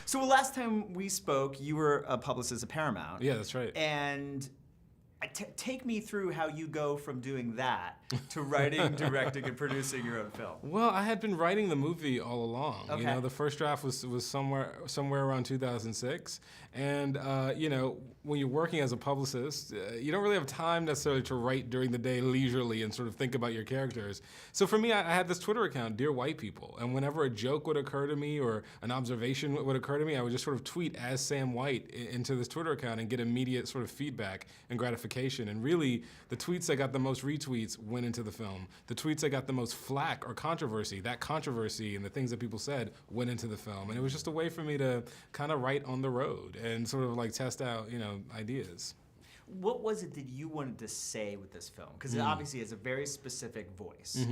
So last time we spoke, you were a publicist at Paramount. Yeah, that's right. And take me through how you go from doing that to writing, directing, and producing your own film. Well, I had been writing the movie all along. Okay. You know, the first draft was somewhere around 2006, and you know, when you're working as a publicist, you don't really have time necessarily to write during the day leisurely and sort of think about your characters. So for me, I had this Twitter account, Dear White People, and whenever a joke would occur to me or an observation would occur to me, I would just sort of tweet as Sam White into this Twitter account and get immediate sort of feedback and gratification. And really, the tweets that got the most retweets went into the film. The tweets that got the most flack or controversy, that controversy and the things that people said went into the film. And it was just a way for me to kind of write on the road and sort of like test out, you know, ideas. What was it that you wanted to say with this film? Because it obviously has a very specific voice.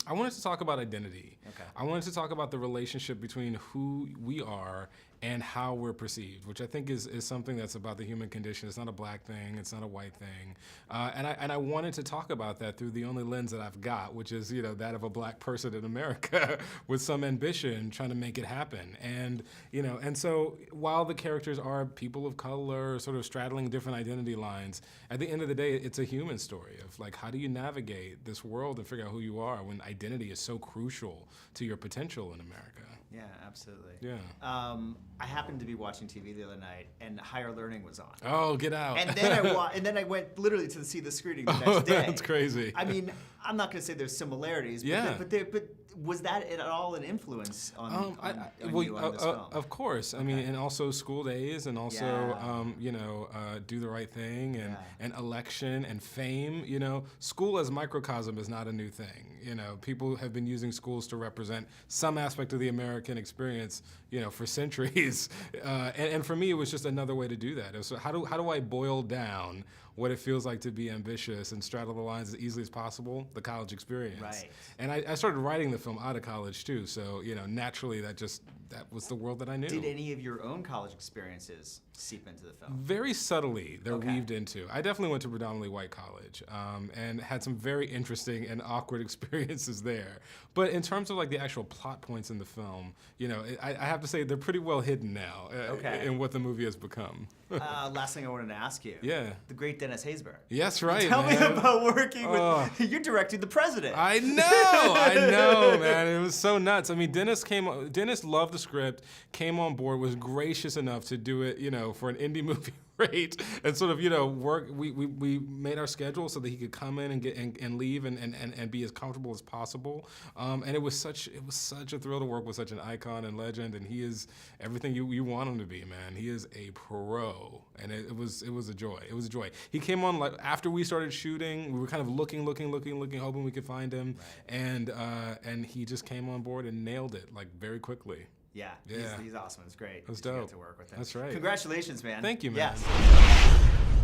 I wanted to talk about identity. Okay. I wanted to talk about the relationship between who we are and how we're perceived, which I think is something that's about the human condition. It's not a black thing, it's not a white thing. And I wanted to talk about that through the only lens that I've got, which is, you know, that of a black person in America with some ambition trying to make it happen. And, you know, and so while the characters are people of color, sort of straddling different identity lines, at the end of the day, it's a human story of like, how do you navigate this world and figure out who you are when identity is so crucial to your potential in America? Yeah, absolutely. Yeah. I happened to be watching TV the other night, and Higher Learning was on. Oh, get out! And then I went literally to see the screening the next day. That's crazy. I mean, I'm not going to say there's similarities, Yeah. but was that at all an influence on you on this film? Of course. I mean, and also School Days, and also you know, Do the Right Thing, and Election, and Fame. You know, school as microcosm is not a new thing. You know, people have been using schools to represent some aspect of the American experience, you know, for centuries. And for me, it was just another way to do that. It was, how do I boil down what it feels like to be ambitious and straddle the lines as easily as possible? The college experience. Right. And I started writing the film out of college too, so you know, naturally that was the world that I knew. Did any of your own college experiences seep into the film? Very subtly, they're weaved into. I definitely went to a predominantly white college and had some very interesting and awkward experiences there. But in terms of like the actual plot points in the film, you know, I have to say they're pretty well hidden now in what the movie has become. Last thing I wanted to ask you. Yeah. The great Dennis Haysbert. Yes, right, Tell man. me about working with, you're directing the president. I know, man. It was so nuts. I mean, Dennis loved the script, came on board, was gracious enough to do it, you know, for an indie movie rate, and sort of, you know, work. We made our schedule so that he could come in and get and leave and be as comfortable as possible. And it was such a thrill to work with such an icon and legend, and he is everything you want him to be, man. He is a pro, and it was a joy. It was a joy. He came on like after we started shooting. We were kind of looking, hoping we could find him, and he just came on board and nailed it like very quickly. Yeah, he's awesome. It's great. That's dope. To work with him. That's right. Congratulations, man. Thank you, man. Yes.